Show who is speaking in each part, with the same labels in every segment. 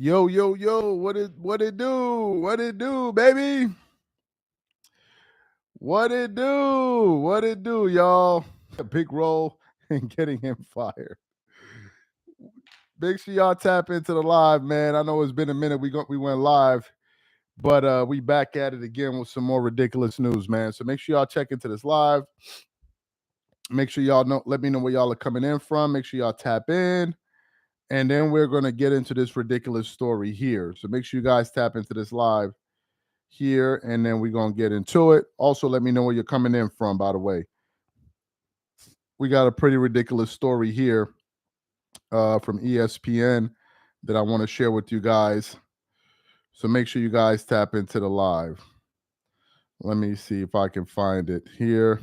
Speaker 1: Yo, yo, yo, what it do? What it do, baby? What it do? What it do, y'all? A big role in getting him fired. Make sure y'all tap into the live, man. I know it's been a minute. We went live, but we back at it again with some more ridiculous news, man. So make sure y'all check into this live. Make sure y'all know. Let me know where y'all are coming in from. Make sure y'all tap in. And then we're going to get into this ridiculous story here. So make sure you guys tap into this live here, and then we're going to get into it. Also, let me know where you're coming in from, by the way. We got a pretty ridiculous story here from ESPN that I want to share with you guys. So make sure you guys tap into the live. Let me see if I can find it here.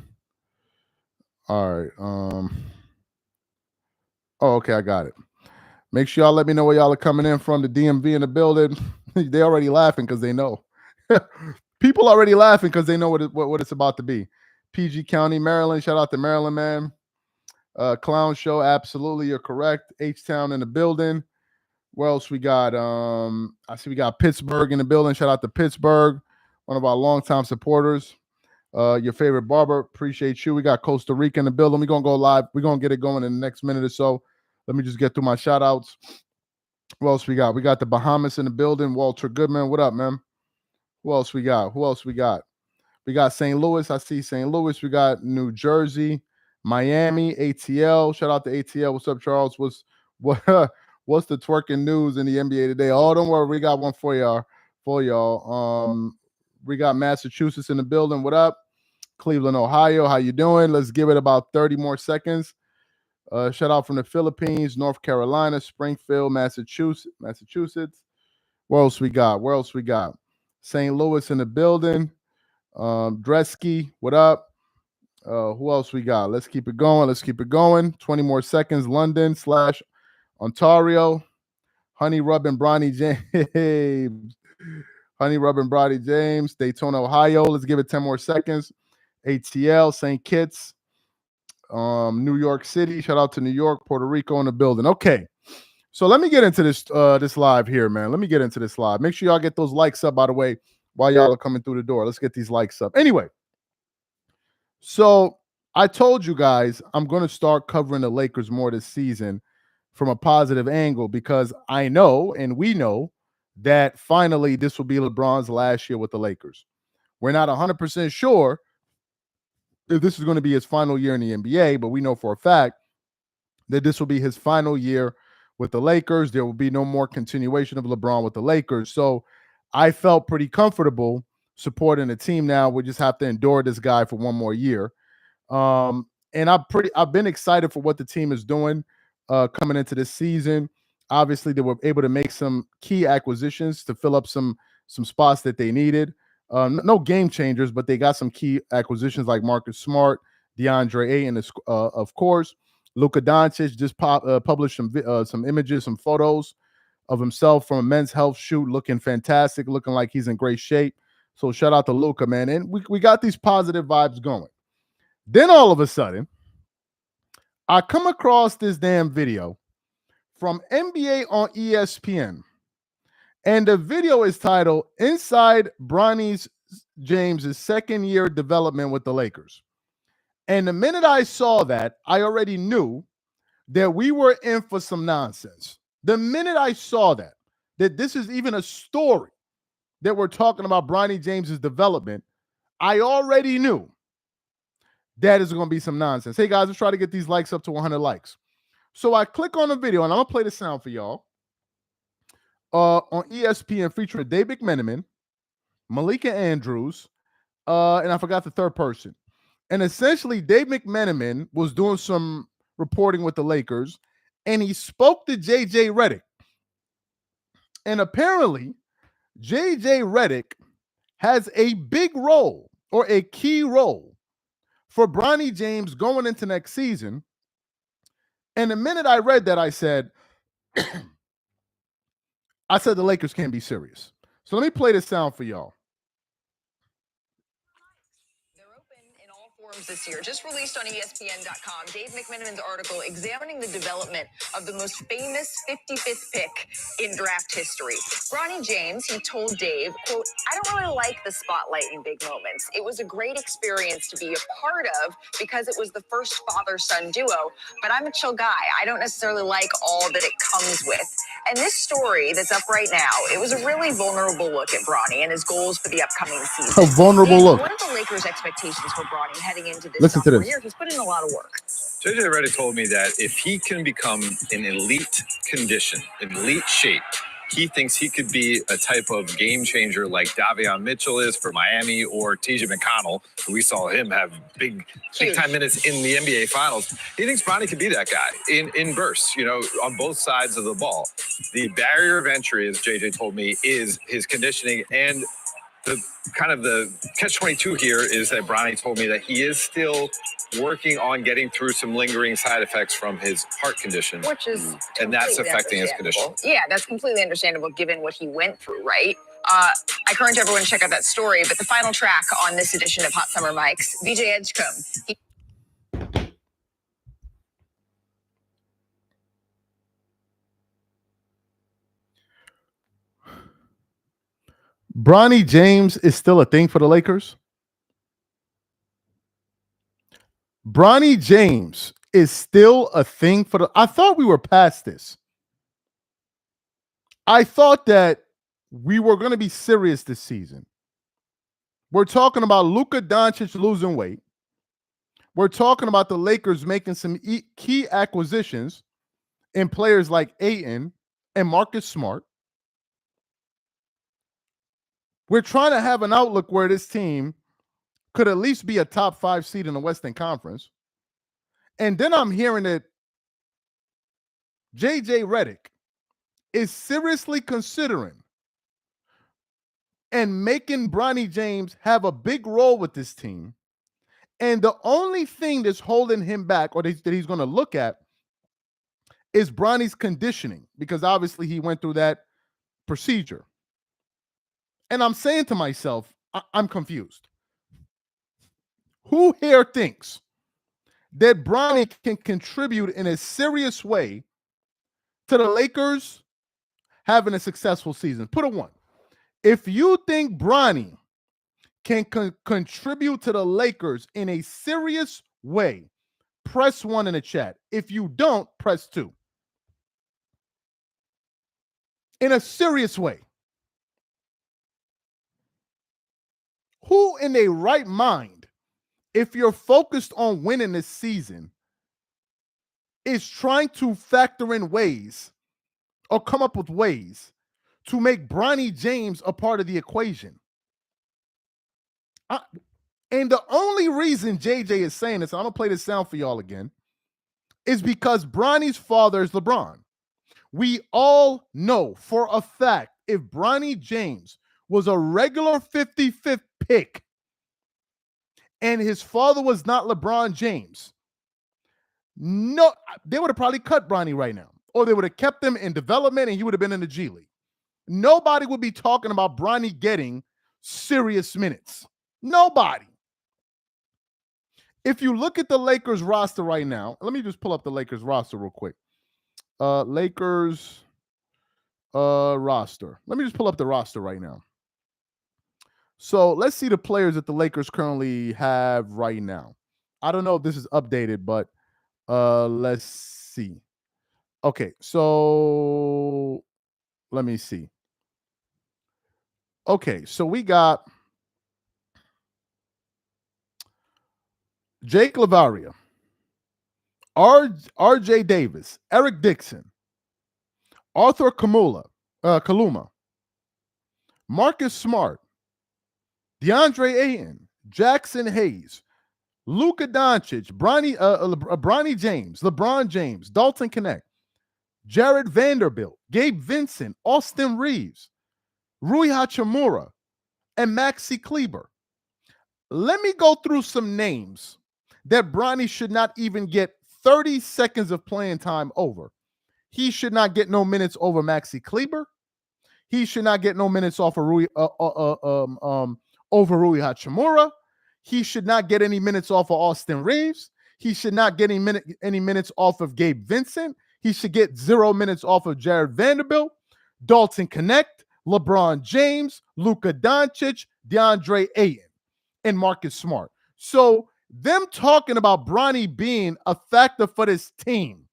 Speaker 1: All right. Oh, okay, I got it. Make sure y'all let me know where y'all are coming in from. The DMV in the building. They already laughing because they know. People already laughing because they know what it's about to be. PG County, Maryland. Shout out to Maryland, man. Clown Show. Absolutely, you're correct. H-Town in the building. Where else we got? I see we got Pittsburgh in the building. Shout out to Pittsburgh, one of our longtime supporters. Your favorite barber. Appreciate you. We got Costa Rica in the building. We're going to go live. We're going to get it going in the next minute or so. Let me just get through my shout outs. What else we got? We got the Bahamas in the building. Walter Goodman. What up, man? Who else we got? We got St. Louis. I see St. Louis. We got New Jersey, Miami, ATL. Shout out to ATL. What's up, Charles? What's the twerking news in the NBA today? Oh, don't worry. We got one for y'all. We got Massachusetts in the building. What up? Cleveland, Ohio. How you doing? Let's give it about 30 more seconds. Shout out from the Philippines, North Carolina, Springfield, Massachusetts. Where else we got? St. Louis in the building. Dresky, what up? Who else we got? Let's keep it going. 20 more seconds. London / Ontario. Honey Rub and Bronny James. Daytona, Ohio. Let's give it 10 more seconds. ATL, St. Kitts. New York City. Shout out to New York, Puerto Rico in the building. Okay. So let me get into this live here, man. Let me get into this live. Make sure y'all get those likes up, by the way, while y'all are coming through the door. Let's get these likes up. Anyway, so I told you guys I'm going to start covering the Lakers more this season from a positive angle because I know and we know that finally this will be LeBron's last year with the Lakers. We're not 100% sure if this is going to be his final year in the NBA, but we know for a fact that this will be his final year with the Lakers. There will be no more continuation of LeBron with the Lakers. So I felt pretty comfortable supporting the team now. We just have to endure this guy for one more year. And I've been excited for what the team is doing coming into this season. Obviously, they were able to make some key acquisitions to fill up some spots that they needed. No game changers, but they got some key acquisitions like Marcus Smart, DeAndre Ayton, of course. Luka Doncic just published some images, some photos of himself from a men's health shoot, looking fantastic, looking like he's in great shape. So shout out to Luka, man. And we got these positive vibes going. Then all of a sudden, I come across this damn video from NBA on ESPN. And the video is titled Inside Bronny James' second year development with the Lakers. And the minute I saw that, I already knew that we were in for some nonsense. The minute I saw that this is even a story that we're talking about Bronny James' development, I already knew that is going to be some nonsense. Hey, guys, let's try to get these likes up to 100 likes. So I click on the video, and I'm going to play the sound for y'all. On ESPN featuring Dave McMenamin, Malika Andrews, and I forgot the third person. And essentially, Dave McMenamin was doing some reporting with the Lakers, and he spoke to JJ Redick. And apparently, JJ Redick has a big role or a key role for Bronny James going into next season. And the minute I read that, I said, the Lakers can't be serious. So let me play this sound for y'all.
Speaker 2: This year, just released on ESPN.com, Dave McMenamin's article examining the development of the most famous 55th pick in draft history. Bronny James, he told Dave, quote, "I don't really like the spotlight in big moments. It was a great experience to be a part of because it was the first father-son duo, but I'm a chill guy. I don't necessarily like all that it comes with." And this story that's up right now, it was a really vulnerable look at Bronny and his goals for the upcoming season.
Speaker 1: A vulnerable look.
Speaker 2: What are the Lakers' expectations for Bronny heading into this
Speaker 1: Listen to
Speaker 2: sophomore
Speaker 1: this.
Speaker 2: year? He's put in a lot of work.
Speaker 3: JJ Redick told me that if he can become in elite condition, elite shape, he thinks he could be a type of game changer like Davion Mitchell is for Miami, or TJ McConnell, who we saw him have big time minutes in the NBA Finals. He thinks Bronny could be that guy in bursts, on both sides of the ball. The barrier of entry, as JJ told me, is his conditioning, and the catch-22 here is that Bronny told me that he is still working on getting through some lingering side effects from his heart condition,
Speaker 2: which is
Speaker 3: and that's affecting his condition.
Speaker 2: Yeah, that's completely understandable given what he went through, right? I encourage everyone to check out that story. But the final track on this edition of Hot Summer Mics, VJ Edgecombe.
Speaker 1: Bronny James is still a thing for the Lakers. Bronny James is still a thing for the... I thought we were past this. I thought that we were going to be serious this season. We're talking about Luka Doncic losing weight. We're talking about the Lakers making some key acquisitions in players like Ayton and Marcus Smart. We're trying to have an outlook where this team could at least be a top 5 seed in the Western Conference. And then I'm hearing that JJ Redick is seriously considering and making Bronny James have a big role with this team. And the only thing that's holding him back, or that he's going to look at, is Bronny's conditioning, because obviously he went through that procedure. And I'm saying to myself, I'm confused. Who here thinks that Bronny can contribute in a serious way to the Lakers having a successful season? Put a 1. If you think Bronny can contribute to the Lakers in a serious way, press 1 in the chat. If you don't, press 2. In a serious way. Who in their right mind, if you're focused on winning this season, is trying to factor in ways or come up with ways to make Bronny James a part of the equation? And the only reason JJ is saying this, I'm going to play this sound for y'all again, is because Bronny's father is LeBron. We all know for a fact if Bronny James was a regular 55th pick and his father was not LeBron James, no, they would have probably cut Bronny right now, or they would have kept him in development and he would have been in the G League. Nobody would be talking about Bronny getting serious minutes. Nobody. If you look at the Lakers roster right now, let me just pull up the Lakers roster real quick. Lakers roster. Let me just pull up the roster right now. So let's see the players that the Lakers currently have right now. I don't know if this is updated, but let's see. Okay, so let me see. Okay, so we got Jake LaVaria, R.J. Davis, Eric Dixon, Arthur Kaluma, Marcus Smart, DeAndre Ayton, Jackson Hayes, Luka Doncic, Bronny James, LeBron James, Dalton Knecht, Jared Vanderbilt, Gabe Vincent, Austin Reeves, Rui Hachimura, and Maxi Kleber. Let me go through some names that Bronny should not even get 30 seconds of playing time over. He should not get no minutes over Maxi Kleber. He should not get no minutes off of over Rui Hachimura. he should not get any minutes off of Austin Reeves. He should not get any minutes off of Gabe Vincent. He should get 0 minutes off of Jared Vanderbilt, Dalton Connect, LeBron James, Luka Doncic, DeAndre Ayton, and Marcus Smart. So them talking about Bronny being a factor for this team,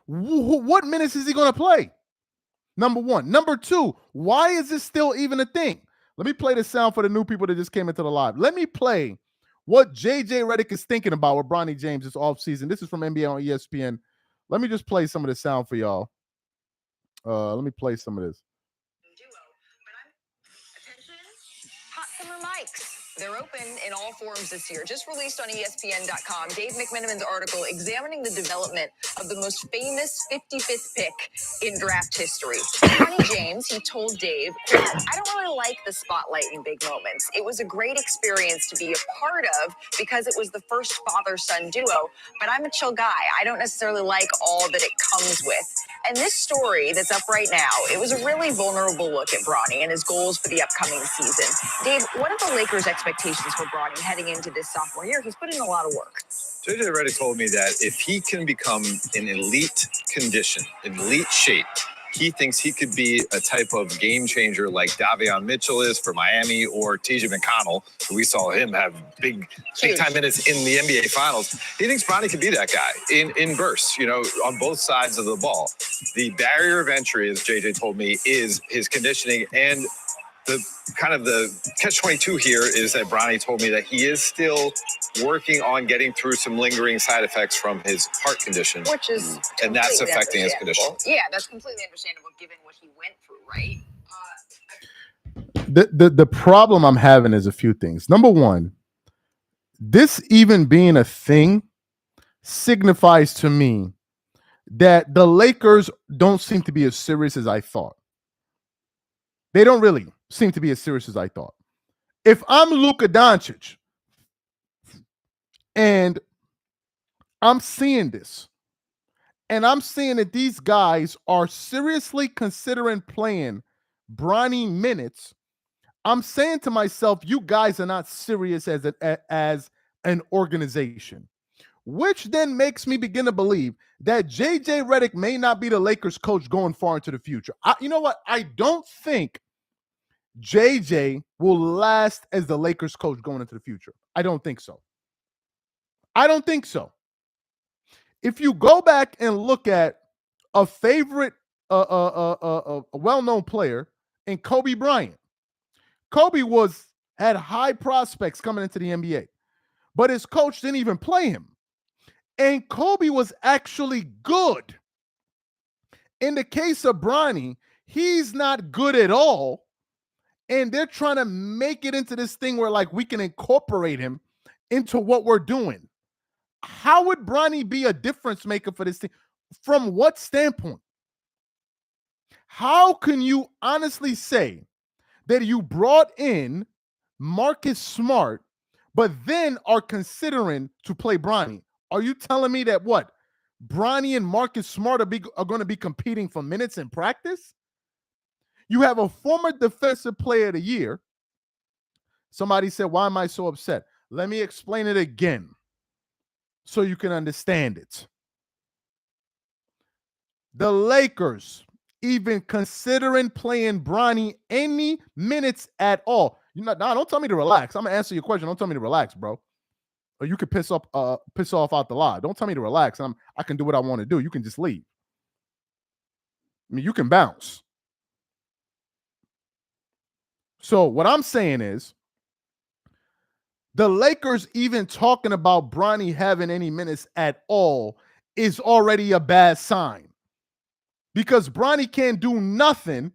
Speaker 1: what minutes is he going to play? Number one. Number two, why is this still even a thing? Let me play the sound for the new people that just came into the live. Let me play what JJ Redick is thinking about with Bronny James this offseason. This is from NBA on ESPN. Let me just play some of the sound for y'all. Let me play some of this.
Speaker 2: Attention, hot summer mics. They're open in all forms this year. Just released on ESPN.com, Dave McMenamin's article examining the development of the most famous 55th pick in draft history. Bronny James, he told Dave, quote, I don't really like the spotlight in big moments. It was a great experience to be a part of because it was the first father-son duo, but I'm a chill guy. I don't necessarily like all that it comes with. And this story that's up right now, it was a really vulnerable look at Bronny and his goals for the upcoming season. Dave, what are the Lakers' expectations for Bronny heading into this sophomore year? He's put in a lot of work.
Speaker 3: JJ Redick told me that if he can become in elite condition, in elite shape, he thinks he could be a type of game changer like Davion Mitchell is for Miami, or TJ McConnell, who we saw him have big time minutes in the NBA Finals. He thinks Bronny could be that guy in bursts, on both sides of the ball. The barrier of entry, as JJ told me, is his conditioning, and the kind of the catch-22 here is that Bronny told me that he is still working on getting through some lingering side effects from his heart condition,
Speaker 2: which is
Speaker 3: and that's affecting his condition.
Speaker 2: Yeah, that's completely understandable given what he went through,
Speaker 1: The
Speaker 2: right?
Speaker 1: problem I'm having is a few things. Number one, this even being a thing signifies to me that the Lakers don't seem to be as serious as I thought. They don't really seem to be as serious as I thought. If I'm Luka Doncic and I'm seeing this, and I'm seeing that these guys are seriously considering playing Bronny minutes, I'm saying to myself, you guys are not serious as an organization, which then makes me begin to believe that JJ Redick may not be the Lakers coach going far into the future. You know what? I don't think JJ will last as the Lakers coach going into the future. I don't think so. If you go back and look at a favorite, a well-known player in Kobe Bryant, Kobe had high prospects coming into the NBA, but his coach didn't even play him. And Kobe was actually good. In the case of Bronny, he's not good at all. And they're trying to make it into this thing where, like, we can incorporate him into what we're doing. How would Bronny be a difference maker for this team? From what standpoint? How can you honestly say that you brought in Marcus Smart, but then are considering to play Bronny? Are you telling me that what? Bronny and Marcus Smart are going to be competing for minutes in practice? You have a former defensive player of the year. Somebody said, why am I so upset? Let me explain it again so you can understand it. The Lakers even considering playing Bronny any minutes at all. Don't tell me to relax. I'm going to answer your question. Don't tell me to relax, bro. Or you could piss off out the lot. Don't tell me to relax. I can do what I want to do. You can just leave. I mean, you can bounce. So what I'm saying is, the Lakers even talking about Bronny having any minutes at all is already a bad sign, because Bronny can't do nothing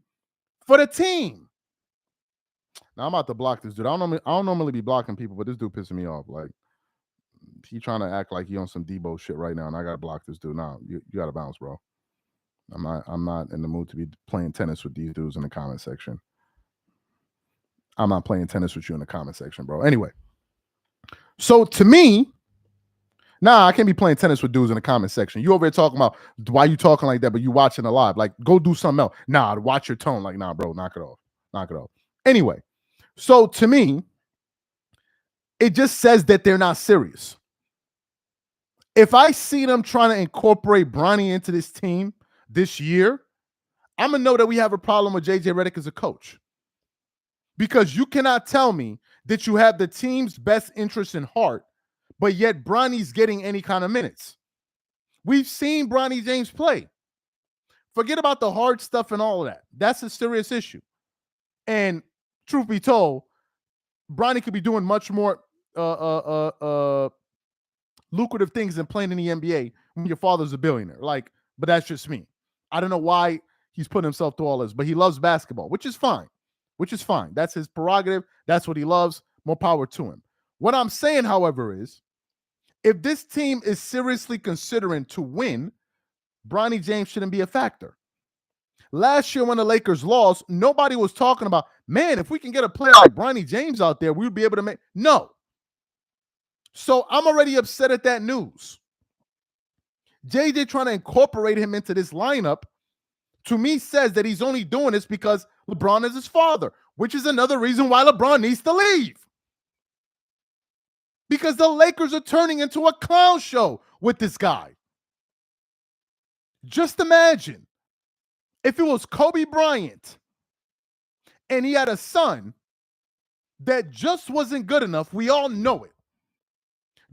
Speaker 1: for the team. Now I'm about to block this dude. I don't normally be blocking people, but this dude pissing me off. Like, he trying to act like he on some Debo shit right now, and I gotta block this dude. Now you gotta bounce, bro. I'm not in the mood to be playing tennis with these dudes in the comment section. I'm not playing tennis with you in the comment section, bro. Anyway, so to me, I can't be playing tennis with dudes in the comment section. You over here talking about why you talking like that, but you watching a live. Like, go do something else. Watch your tone. Like, bro, knock it off. Anyway, So to me, it just says that they're not serious. If I see them trying to incorporate Bronny into this team this year, I'm going to know that we have a problem with JJ Redick as a coach. Because you cannot tell me that you have the team's best interest in heart, but yet Bronny's getting any kind of minutes. We've seen Bronny James play. Forget about the hard stuff and all of that. That's a serious issue. And truth be told, Bronny could be doing much more lucrative things than playing in the NBA when your father's a billionaire. But that's just me. I don't know why he's putting himself through all this, but he loves basketball, which is fine. That's his prerogative. That's what he loves. More power to him. What I'm saying, however, is if this team is seriously considering to win, Bronny James shouldn't be a factor. Last year when the Lakers lost, nobody was talking about, man, if we can get a player like Bronny James out there, we would be able to make. No. So I'm already upset at that news. JJ trying to incorporate him into this lineup, to me, says that he's only doing this because LeBron is his father, which is another reason why LeBron needs to leave. Because the Lakers are turning into a clown show with this guy. Just imagine if it was Kobe Bryant and he had a son that just wasn't good enough. We all know it.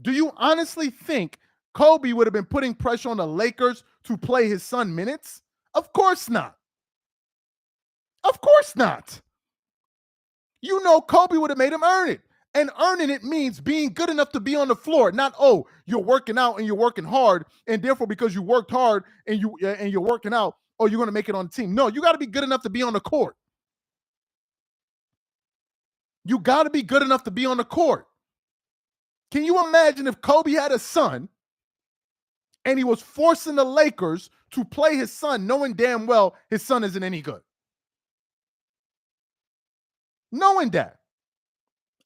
Speaker 1: Do you honestly think Kobe would have been putting pressure on the Lakers to play his son minutes? Of course not. Of course not. You know Kobe would have made him earn it. And earning it means being good enough to be on the floor. Not, oh, you're working out and you're working hard, and therefore because you worked hard and you're working out, oh, you're going to make it on the team. No, you got to be good enough to be on the court. You got to be good enough to be on the court. Can you imagine if Kobe had a son and he was forcing the Lakers to play his son, knowing damn well his son isn't any good? Knowing that.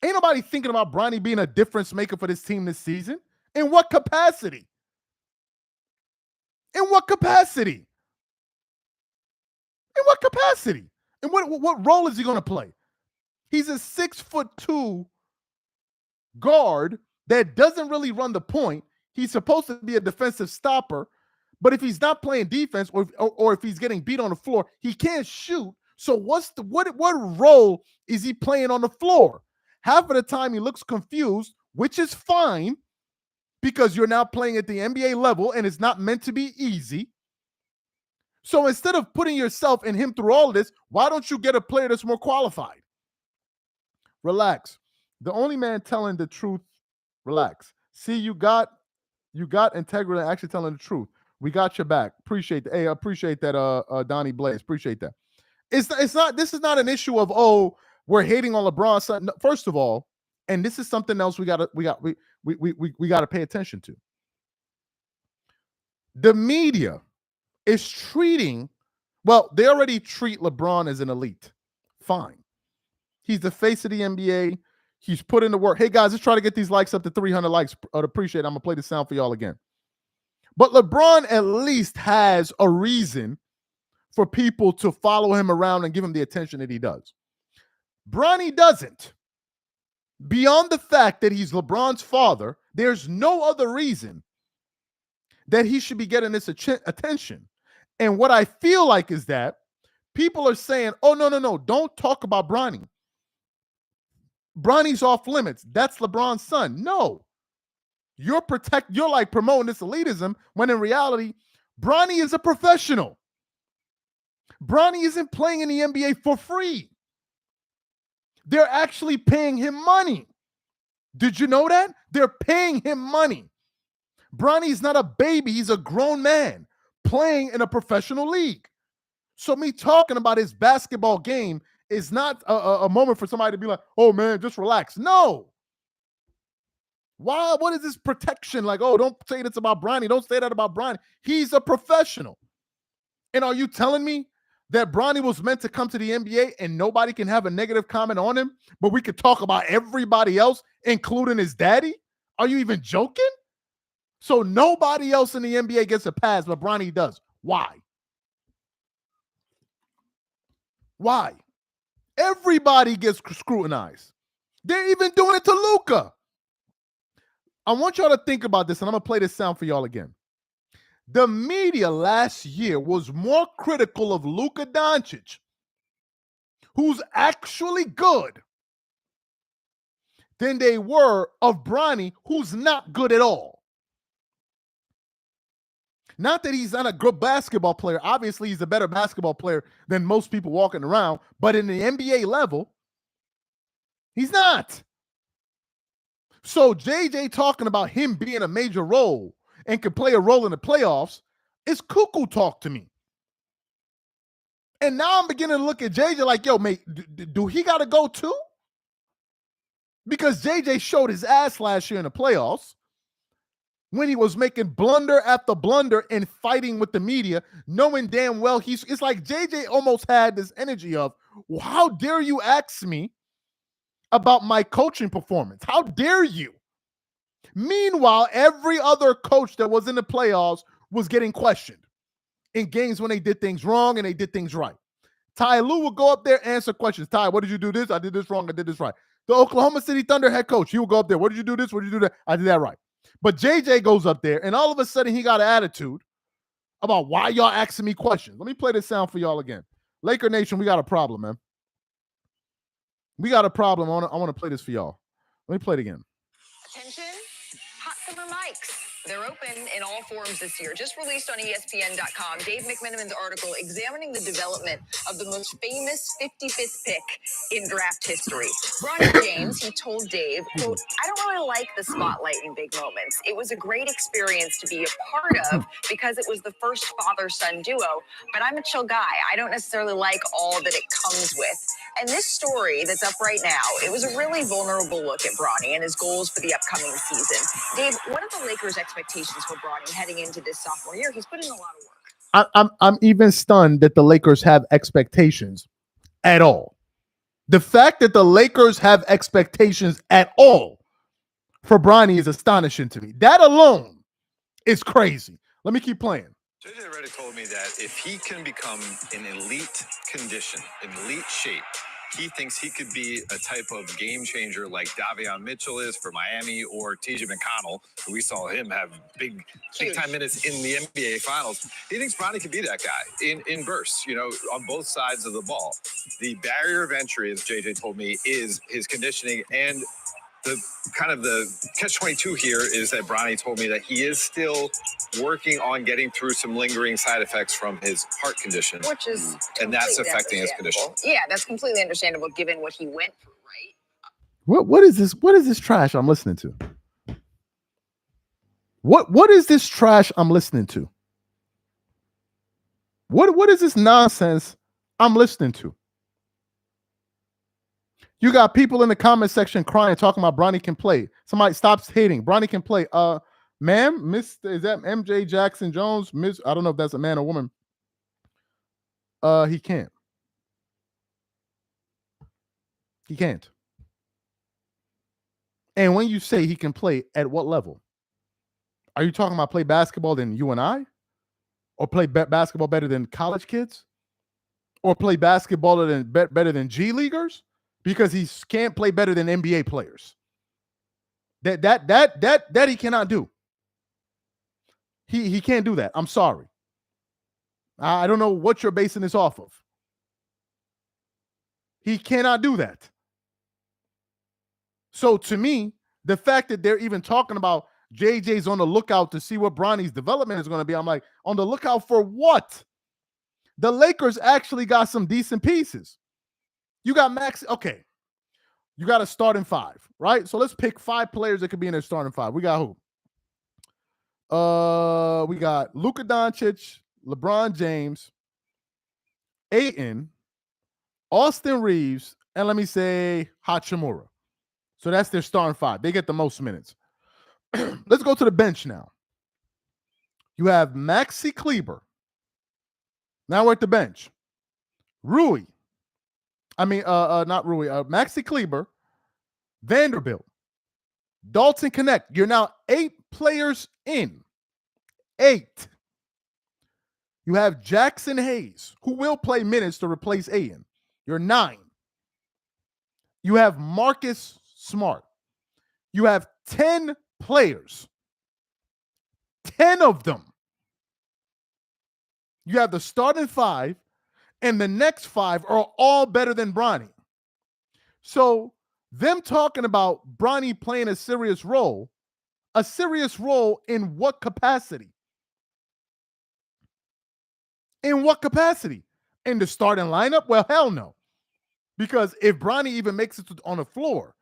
Speaker 1: Ain't nobody thinking about Bronny being a difference maker for this team this season. In what capacity? In what capacity? In what capacity? And what role is he going to play? He's a 6'2" guard that doesn't really run the point. He's supposed to be a defensive stopper, but if he's not playing defense or if he's getting beat on the floor, he can't shoot. So what role is he playing on the floor? Half of the time he looks confused, which is fine because you're now playing at the NBA level and it's not meant to be easy. So instead of putting yourself and him through all of this, why don't you get a player that's more qualified? Relax. The only man telling the truth. Relax. See, you got integrity and actually telling the truth. We got your back. Appreciate that. Hey, I appreciate that, Donnie Blaze. Appreciate that. It's not. This is not an issue of, oh, we're hating on LeBron. No, first of all, and this is something else we got to pay attention to. The media is treating, well, they already treat LeBron as an elite. Fine. He's the face of the NBA. He's put in the work. Hey, guys, let's try to get these likes up to 300 likes. I'd appreciate it. I'm going to play the sound for y'all again. But LeBron at least has a reason for people to follow him around and give him the attention that he does. Bronny doesn't. Beyond the fact that he's LeBron's father, there's no other reason that he should be getting this attention. And what I feel like is that people are saying, oh, no, don't talk about Bronny. Bronny's off limits. That's LeBron's son. No. You're like promoting this elitism when in reality, Bronny is a professional. Bronny isn't playing in the NBA for free. They're actually paying him money. Did you know that? They're paying him money. Bronny's not a baby. He's a grown man playing in a professional league. So me talking about his basketball game is not a moment for somebody to be like, oh, man, just relax. No. Why? What is this protection? Like, oh, don't say this about Bronny. Don't say that about Bronny. He's a professional. And are you telling me that Bronny was meant to come to the NBA and nobody can have a negative comment on him, but we could talk about everybody else, including his daddy? Are you even joking? So nobody else in the NBA gets a pass, but Bronny does. Why? Why? Everybody gets scrutinized. They're even doing it to Luka. I want y'all to think about this, and I'm going to play this sound for y'all again. The media last year was more critical of Luka Doncic, who's actually good, than they were of Bronny, who's not good at all. Not that he's not a good basketball player. Obviously, he's a better basketball player than most people walking around. But in the NBA level, he's not. So JJ talking about him being a major role and can play a role in the playoffs is cuckoo talk to me. And now I'm beginning to look at JJ like, yo, mate, do he got to go too? Because JJ showed his ass last year in the playoffs when he was making blunder after blunder and fighting with the media, knowing damn well it's like JJ almost had this energy of, well, how dare you ask me about my coaching performance? How dare you? Meanwhile, every other coach that was in the playoffs was getting questioned in games when they did things wrong and they did things right. Ty Lue would go up there, answer questions. Ty, what did you do this? I did this wrong. I did this right. The Oklahoma City Thunder head coach, he would go up there. What did you do this? What did you do that? I did that right. But JJ goes up there, and all of a sudden he got an attitude about why y'all asking me questions. Let me play this sound for y'all again. Laker Nation, we got a problem, man. We got a problem. I want to play this for y'all. Let me play it again.
Speaker 2: Attention, hot summer mics. They're open in all forms this year. Just released on ESPN.com, Dave McMenamin's article examining the development of the most famous 55th pick in draft history. Bronny James, he told Dave, quote, I don't really like the spotlight in big moments. It was a great experience to be a part of because it was the first father-son duo, but I'm a chill guy. I don't necessarily like all that it comes with. And this story that's up right now, it was a really vulnerable look at Bronny and his goals for the upcoming season. Dave, what are the Lakers' expectations for Bronny heading into this sophomore year? He's put in a lot of work.
Speaker 1: I'm even stunned that the Lakers have expectations at all. The fact that the Lakers have expectations at all for Bronny is astonishing to me. That alone is crazy. Let me keep playing.
Speaker 3: JJ Redick told me that if he can become in elite condition, in elite shape, he thinks he could be a type of game changer like Davion Mitchell is for Miami, or TJ McConnell, who we saw him have big time minutes in the NBA Finals. He thinks Bronny could be that guy in bursts, on both sides of the ball. The barrier of entry, as JJ told me, is his conditioning, and the kind of the catch-22 here is that Bronny told me that he is still working on getting through some lingering side effects from his heart condition,
Speaker 2: Which is
Speaker 3: and that's affecting his condition.
Speaker 2: Yeah, that's completely understandable given what he went through, right?
Speaker 1: What is this? What is this trash I'm listening to? What is this trash I'm listening to? What is this nonsense I'm listening to? You got people in the comment section crying, talking about Bronny can play. Somebody stops hating. Bronny can play. Ma'am, Miss, is that MJ Jackson Jones? Miss, I don't know if that's a man or woman. He can't. He can't. And when you say he can play, at what level? Are you talking about play basketball than you and I? Or play basketball better than college kids? Or play basketball better than G Leaguers? Because he can't play better than NBA players. That he cannot do. He can't do that. I'm sorry. I don't know what you're basing this off of. He cannot do that. So to me, the fact that they're even talking about JJ's on the lookout to see what Bronny's development is going to be, I'm like, on the lookout for what? The Lakers actually got some decent pieces. You got Max. Okay. You got a starting five, right? So let's pick 5 players that could be in their starting five. We got who? We got Luka Doncic, LeBron James, Ayton, Austin Reeves, and let me say Hachimura. So that's their starting 5. They get the most minutes. Let's go to the bench now. You have Maxi Kleber. Now we're at the bench. Not Rui. Maxi Kleber, Vanderbilt, Dalton Connect. You're now 8 players in. 8. You have Jackson Hayes, who will play minutes to replace Aiden. You're 9. You have Marcus Smart. You have 10 players. 10 of them. You have the starting 5, and the next 5 are all better than Bronny. So them talking about Bronny playing a serious role in what capacity? In what capacity? In the starting lineup? Well, hell no. Because if Bronny even makes it on the floor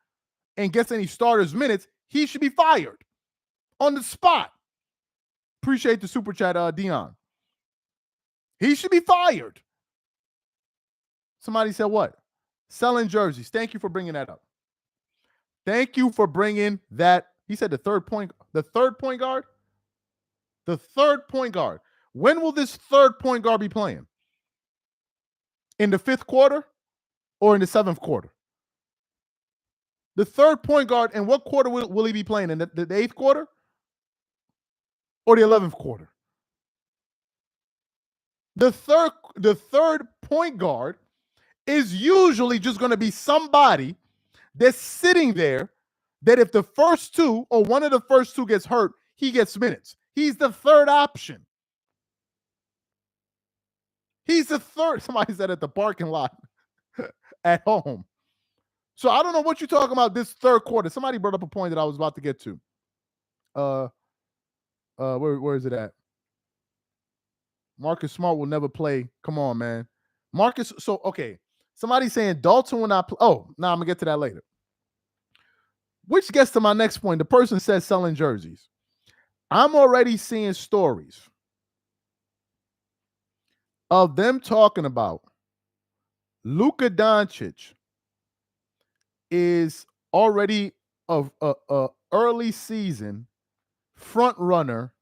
Speaker 1: and gets any starters minutes, he should be fired on the spot. Appreciate the super chat, Dion. He should be fired. Somebody said what? Selling jerseys. Thank you for bringing that up. Thank you for bringing that. He said the third point guard? The third point guard. When will this third point guard be playing? In the 5th quarter or in the 7th quarter? The third point guard, in what quarter will he be playing? In the 8th quarter or the 11th quarter? The third point guard is usually just going to be somebody that's sitting there that if the first 2 or one of the first 2 gets hurt, he gets minutes. He's the third option. He's the third. Somebody said at the parking lot at home. So I don't know what you're talking about this third quarter. Somebody brought up a point that I was about to get to. Where is it at? Marcus Smart will never play. Come on, man. Marcus, so okay. Somebody's saying Dalton will not play. Oh, no, I'm gonna get to that later. Which gets to my next point. The person says selling jerseys. I'm already seeing stories of them talking about Luka Doncic is already a early season front runner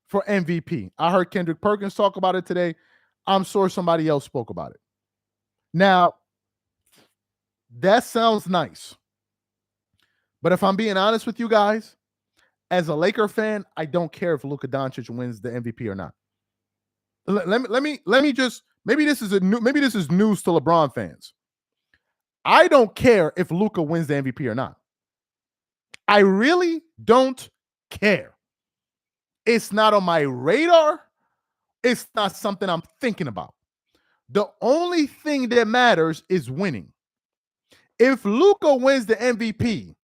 Speaker 1: for MVP. I heard Kendrick Perkins talk about it today. I'm sure somebody else spoke about it. Now, that sounds nice. But if I'm being honest with you guys, as a Laker fan, I don't care if Luka Doncic wins the MVP or not. Let me just, maybe this is news to LeBron fans. I don't care if Luka wins the MVP or not. I really don't care. It's not on my radar. It's not something I'm thinking about. The only thing that matters is winning. If Luka wins the MVP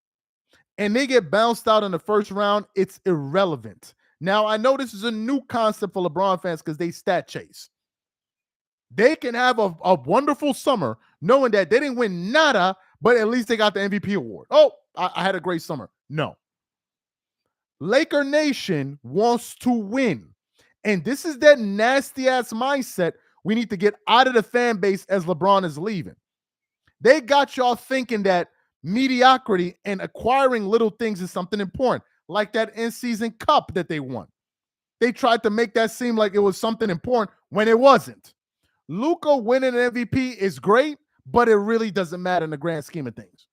Speaker 1: and they get bounced out in the first round, it's irrelevant. Now, I know this is a new concept for LeBron fans because they stat chase. They can have a wonderful summer knowing that they didn't win nada, but at least they got the MVP award. Oh, I had a great summer. No. Laker Nation wants to win. And this is that nasty-ass mindset we need to get out of the fan base as LeBron is leaving. They got y'all thinking that mediocrity and acquiring little things is something important, like that in-season cup that they won. They tried to make that seem like it was something important when it wasn't. Luka winning an MVP is great, but it really doesn't matter in the grand scheme of things.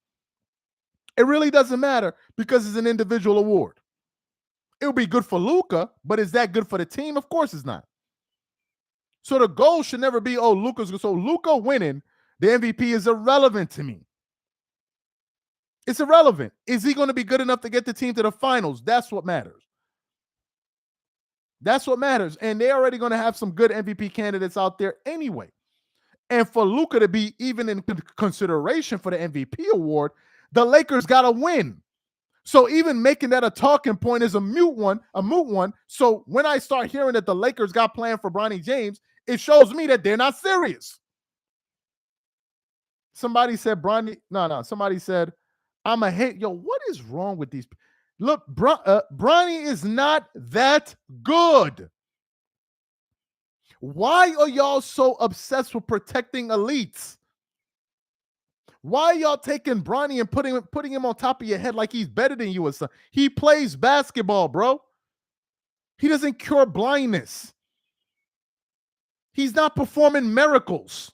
Speaker 1: It really doesn't matter because it's an individual award. It would be good for Luka, but is that good for the team? Of course it's not. So the goal should never be, oh, Luka winning the MVP is irrelevant to me. It's irrelevant. Is he going to be good enough to get the team to the finals? That's what matters. That's what matters. And they're already going to have some good MVP candidates out there anyway. And for Luka to be even in consideration for the MVP award, the Lakers got to win. So even making that a talking point is a moot one. So when I start hearing that the Lakers got planned for Bronny James, it shows me that they're not serious. Somebody said Bronny. No. Somebody said, I'm a hate. Yo, what is wrong with these? Look, Bronny is not that good. Why are y'all so obsessed with protecting elites? Why are y'all taking Bronny and putting him on top of your head like he's better than you or something? He plays basketball, bro. He doesn't cure blindness. He's not performing miracles.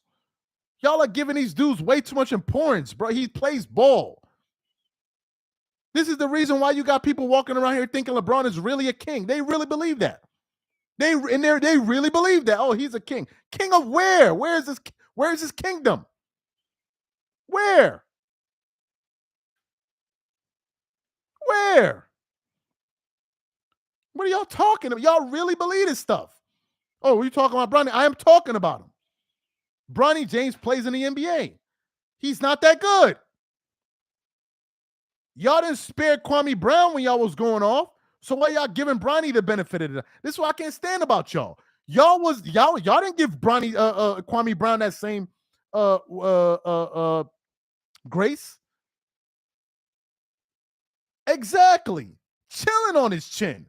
Speaker 1: Y'all are giving these dudes way too much importance, bro. He plays ball. This is the reason why you got people walking around here thinking LeBron is really a king. They really believe that. They really believe that. Oh, he's a king. King of where? Where is his kingdom? Where? Where? What are y'all talking about? Y'all really believe this stuff? Oh, are you talking about Bronny? I am talking about him. Bronny James plays in the NBA. He's not that good. Y'all didn't spare Kwame Brown when y'all was going off. So why y'all giving Bronny the benefit of it? This is what I can't stand about y'all. Y'all didn't give Bronny Kwame Brown that same grace. Exactly. Chilling on his chin.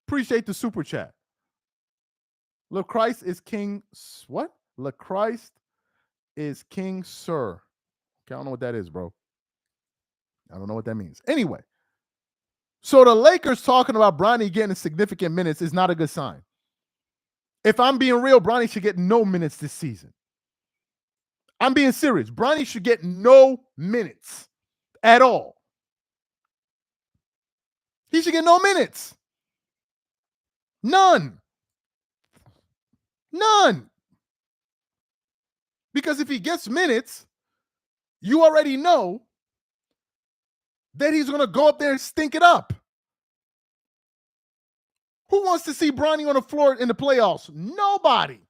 Speaker 1: Appreciate the super chat. LaChrist is king. What? LaChrist is king, sir. Okay, I don't know what that is, bro. I don't know what that means. Anyway, so the Lakers talking about Bronny getting significant minutes is not a good sign. If I'm being real, Bronny should get no minutes this season. I'm being serious. Bronny should get no minutes at all. He should get no minutes. None. Because if he gets minutes, you already know that he's going to go up there and stink it up. Who wants to see Bronny on the floor in the playoffs? Nobody.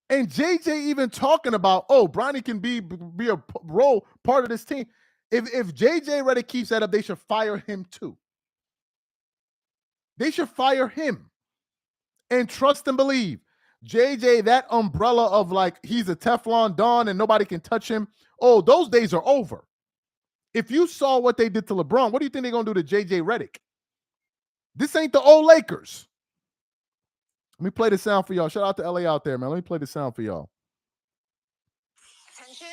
Speaker 1: And JJ even talking about, oh, Bronny can be a role part of this team. If JJ Redick keeps that up, they should fire him too. They should fire him and trust and believe. JJ, that umbrella of like he's a Teflon Don and nobody can touch him. Oh, those days are over. If you saw what they did to LeBron, what do you think they're going to do to JJ Redick? This ain't the old Lakers. Let me play the sound for y'all. Shout out to LA out there, man. Let me play the sound for y'all.
Speaker 2: Attention,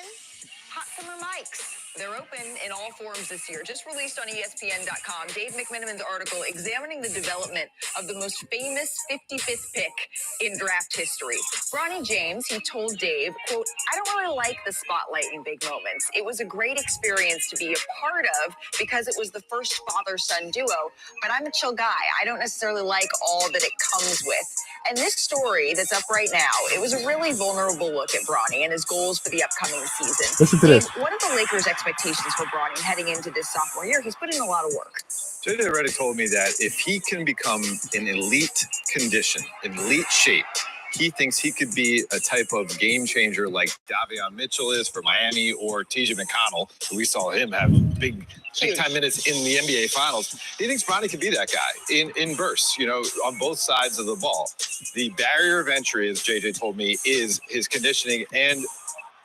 Speaker 2: hot summer mics. They're open in all forms this year. Just released on ESPN.com, Dave McMenamin's article examining the development of the most famous 55th pick in draft history. Bronny James, he told Dave, quote, I don't really like the spotlight in big moments. It was a great experience to be a part of because it was the first father-son duo, but I'm a chill guy. I don't necessarily like all that it comes with. And this story that's up right now, it was a really vulnerable look at Bronny and his goals for the upcoming season.
Speaker 1: Listen to this.
Speaker 2: What are the Lakers' expectations for Bronny heading into this sophomore year? He's put in a lot of work.
Speaker 3: JJ Redick told me that if he can become in elite condition, in elite shape, he thinks he could be a type of game changer like Davion Mitchell is for Miami or TJ McConnell. We saw him have big time minutes in the NBA Finals. He thinks Bronny could be that guy in bursts, on both sides of the ball. The barrier of entry, as JJ told me, is his conditioning, and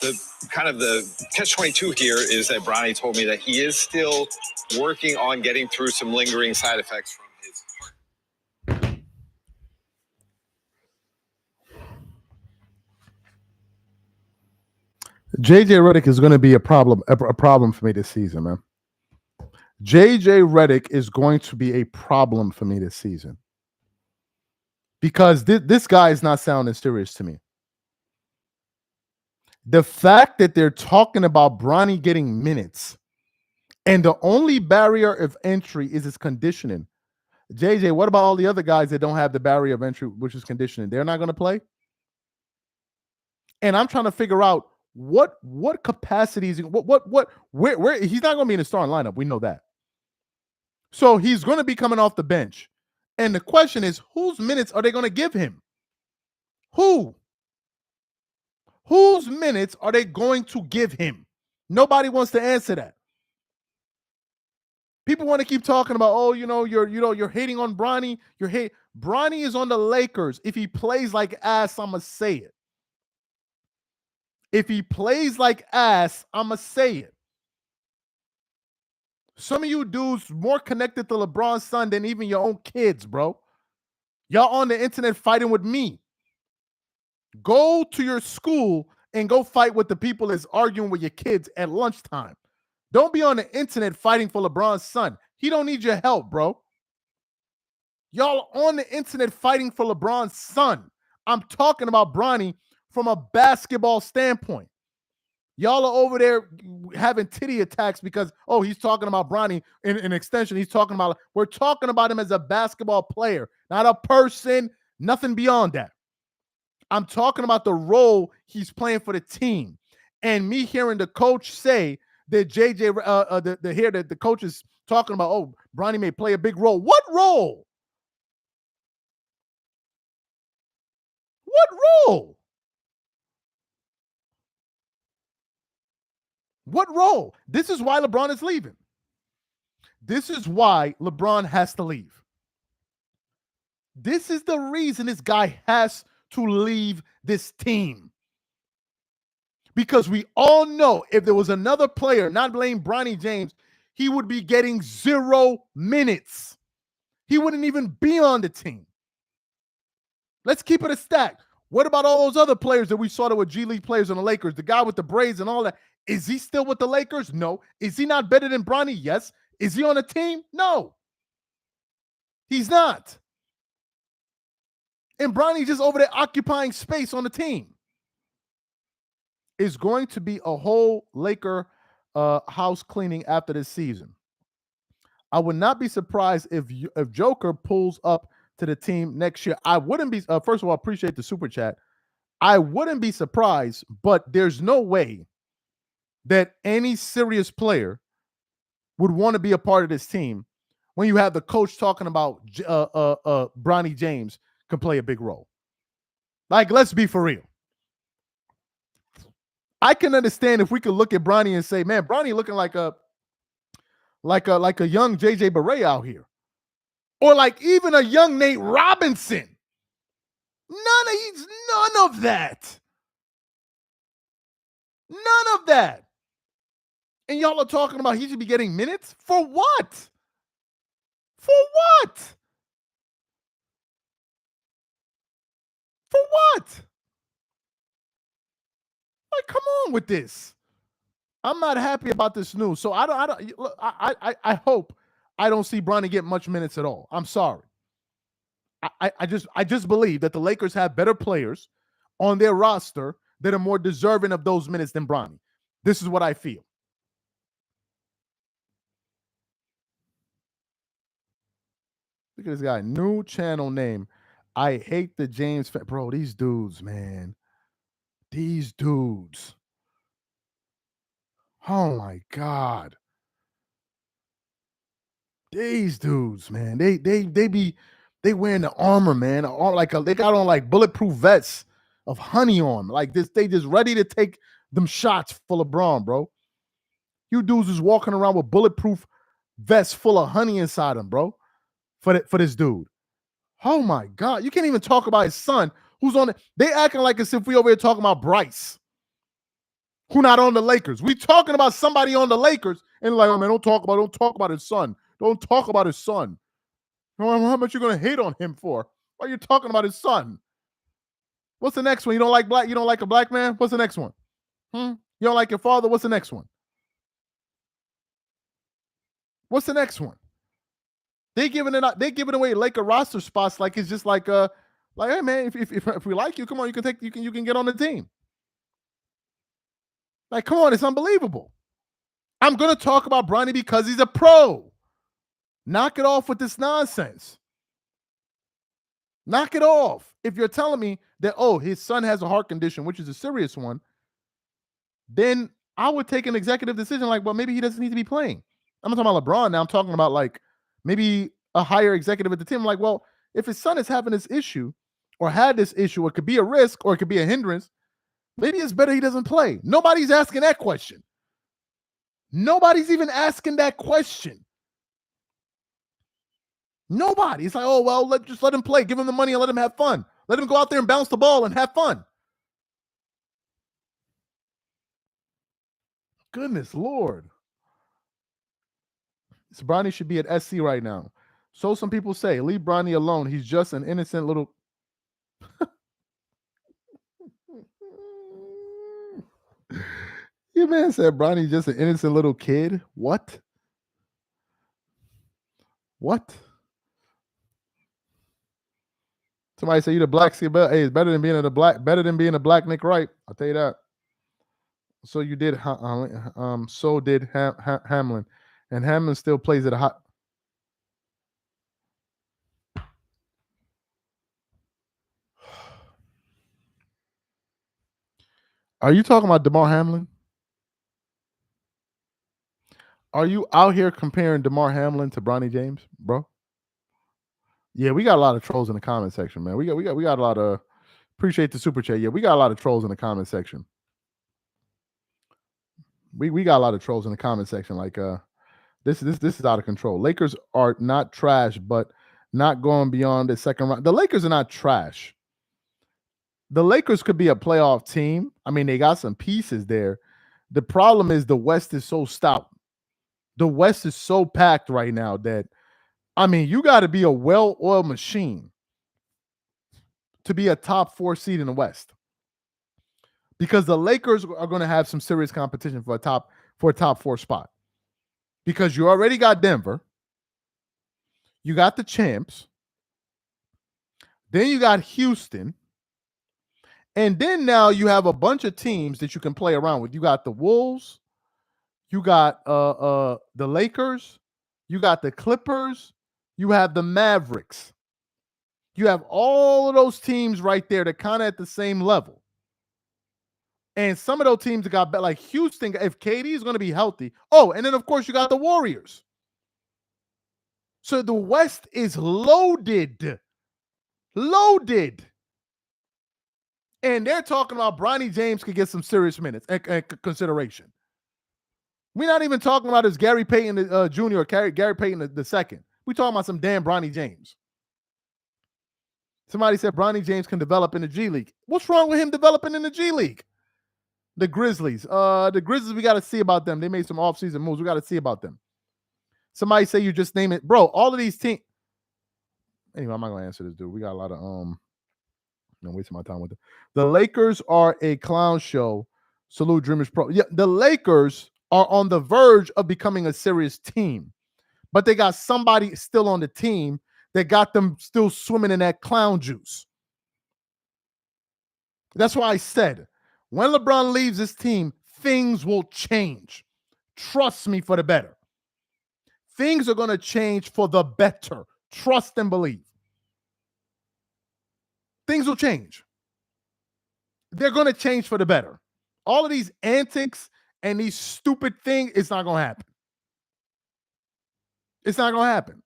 Speaker 3: the kind of the catch-22 here is that Bronny told me that he is still working on getting through some lingering side effects from his heart.
Speaker 1: JJ Redick is going to be a problem for me this season, man. JJ Redick is going to be a problem for me this season because this guy is not sounding serious to me. The fact that they're talking about Bronny getting minutes and the only barrier of entry is his conditioning. JJ, what about all the other guys that don't have the barrier of entry, which is conditioning? They're not going to play? And I'm trying to figure out what capacities, where he's not going to be in the starting lineup. We know that. So he's going to be coming off the bench. And the question is, whose minutes are they going to give him? Whose minutes are they going to give him? Nobody wants to answer that. People want to keep talking about, you're hating on Bronny. Bronny is on the Lakers. If he plays like ass, I'm going to say it. If he plays like ass, I'm going to say it. Some of you dudes more connected to LeBron's son than even your own kids, bro. Y'all on the internet fighting with me. Go to your school and go fight with the people that's arguing with your kids at lunchtime. Don't be on the internet fighting for LeBron's son. He don't need your help, bro. Y'all on the internet fighting for LeBron's son. I'm talking about Bronny from a basketball standpoint. Y'all are over there having titty attacks because, he's talking about Bronny in extension. We're talking about him as a basketball player, not a person, nothing beyond that. I'm talking about the role he's playing for the team. And me hearing the coach say that JJ the here that the coach is talking about, oh, Bronny may play a big role. What role? What role? What role? This is why LeBron is leaving. This is why LeBron has to leave. This is the reason this guy has to leave this team. Because we all know if there was another player, not blame Bronny James, he would be getting 0 minutes. He wouldn't even be on the team. Let's keep it a stack. What about all those other players that we saw that were G League players on the Lakers? The guy with the braids and all that. Is he still with the Lakers? No. Is he not better than Bronny? Yes. Is he on a team? No. He's not. And Bronny's just over there occupying space on the team. It's going to be a whole Laker house cleaning after this season. I would not be surprised if Joker pulls up to the team next year. I wouldn't be, first of all, appreciate the super chat. I wouldn't be surprised, but there's no way that any serious player would want to be a part of this team when you have the coach talking about Bronny James can play a big role. Like, let's be for real. I can understand if we could look at Bronny and say, man, Bronny looking like a young JJ Barea out here. Or like even a young Nate Robinson. None of that. None of that. And y'all are talking about he should be getting minutes? For what? For what? For what? Like, come on with this. I'm not happy about this news. So I hope I don't see Bronny get much minutes at all. I'm sorry. I just believe that the Lakers have better players on their roster that are more deserving of those minutes than Bronny. This is what I feel. Look at this guy. New channel name. I hate the James. Bro, these dudes, man. These dudes. Oh, my God. These dudes, man. They wearing the armor, man. They got on like bulletproof vests of honey on. Like this, they just ready to take them shots for LeBron, bro. You dudes is walking around with bulletproof vests full of honey inside them, bro. For this dude. Oh my God. You can't even talk about his son who's on it. They acting like as if we over here talking about Bryce, who not on the Lakers. We talking about somebody on the Lakers and like, oh man, don't talk about his son. Don't talk about his son. How much you gonna hate on him for? Why are you talking about his son? What's the next one? You don't like black? You don't like a black man? What's the next one? You don't like your father? What's the next one? What's the next one? They giving away Laker roster spots like it's just like hey man, if we like you, come on, you can get on the team. Like, come on, it's unbelievable. I'm gonna talk about Bronny because he's a pro. Knock it off with this nonsense. Knock it off. If you're telling me that, oh, his son has a heart condition, which is a serious one, then I would take an executive decision like, well, maybe he doesn't need to be playing. I'm not talking about LeBron now. I'm talking about like maybe a higher executive at the team. Like, well, if his son is having this issue or had this issue, it could be a risk or it could be a hindrance. Maybe it's better he doesn't play. Nobody's asking that question. Nobody's even asking that question. Nobody. It's like, oh, well, just let him play. Give him the money and let him have fun. Let him go out there and bounce the ball and have fun. Goodness Lord. This Bronny should be at SC right now. So some people say, leave Bronny alone. He's just an innocent little... Your man said Bronny's just an innocent little kid. What? What? Somebody say you the black Hey, it's better than being a black Nick Wright. I'll tell you that. So you did so did Hamlin. And Hamlin still plays at a hot. Are you talking about DeMar Hamlin? Are you out here comparing DeMar Hamlin to Bronny James, bro? Yeah, we got a lot of trolls in the comment section, man. We got a lot of appreciate the super chat. Yeah, we got a lot of trolls in the comment section. We got a lot of trolls in the comment section. Like this is out of control. Lakers are not trash, but not going beyond the second round. The Lakers are not trash. The Lakers could be a playoff team. I mean, they got some pieces there. The problem is the West is so stout. The West is so packed right now that, I mean, you got to be a well-oiled machine to be a top 4 seed in the West. Because the Lakers are going to have some serious competition for a top 4 spot. Because you already got Denver. You got the champs. Then you got Houston. And then now you have a bunch of teams that you can play around with. You got the Wolves. You got the Lakers. You got the Clippers. You have the Mavericks. You have all of those teams right there that kind of at the same level. And some of those teams that got like Houston, if KD is going to be healthy. Oh, and then of course you got the Warriors. So the West is loaded. Loaded. And they're talking about Bronny James could get some serious minutes and consideration. We're not even talking about this Gary Payton Jr. or Gary Payton the second. We're talking about some damn Bronny James. Somebody said Bronny James can develop in the G League. What's wrong with him developing in the G League? The Grizzlies. We got to see about them. They made some offseason moves. We got to see about them. Somebody say you just name it. Bro, all of these teams. Anyway, I'm not going to answer this, dude. We got a lot of I'm wasting my time with it. The Lakers are a clown show. Salute Dreamers Pro. Yeah, the Lakers are on the verge of becoming a serious team. But they got somebody still on the team that got them still swimming in that clown juice. That's why I said, when LeBron leaves this team, things will change. Trust me, for the better. Things are going to change for the better. Trust and believe. Things will change. They're going to change for the better. All of these antics and these stupid things, it's not going to happen. It's not going to happen.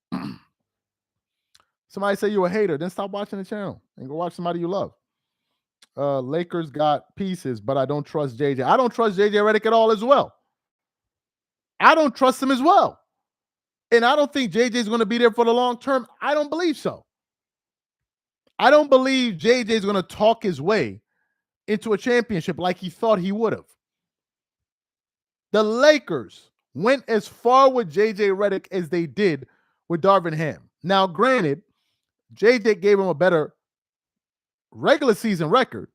Speaker 1: Somebody say you're a hater, then stop watching the channel and go watch somebody you love. Lakers got pieces, but I don't trust JJ. I don't trust JJ Redick at all as well. I don't trust him as well. And I don't think JJ is going to be there for the long term. I don't believe so. I don't believe JJ is going to talk his way into a championship like he thought he would have. The Lakers went as far with JJ Redick as they did with Darvin Ham. Now, granted, JJ gave him a better regular season record,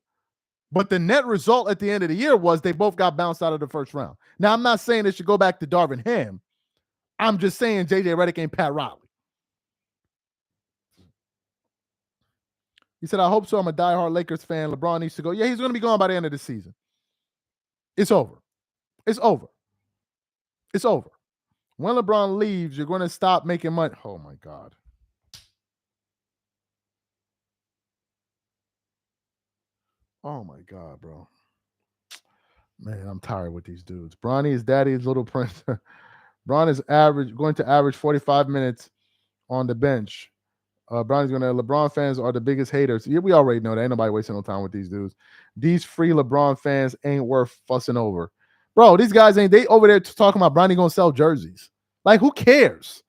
Speaker 1: but the net result at the end of the year was they both got bounced out of the first round. Now, I'm not saying they should go back to Darvin Ham. I'm just saying JJ Redick ain't Pat Riley. He said, I hope so. I'm a diehard Lakers fan. LeBron needs to go. Yeah, he's going to be gone by the end of the season. It's over. It's over. It's over. When LeBron leaves, you're going to stop making money. Oh, my God. Oh, my God, bro. Man, I'm tired with these dudes. Bronny is daddy's little prince. Bron is going to average 45 minutes on the bench. Bronny's going to. LeBron fans are the biggest haters. Yeah, we already know that. Ain't nobody wasting no time with these dudes. These free LeBron fans ain't worth fussing over. Bro, these guys ain't. They over there talking about Bronny going to sell jerseys. Like, who cares?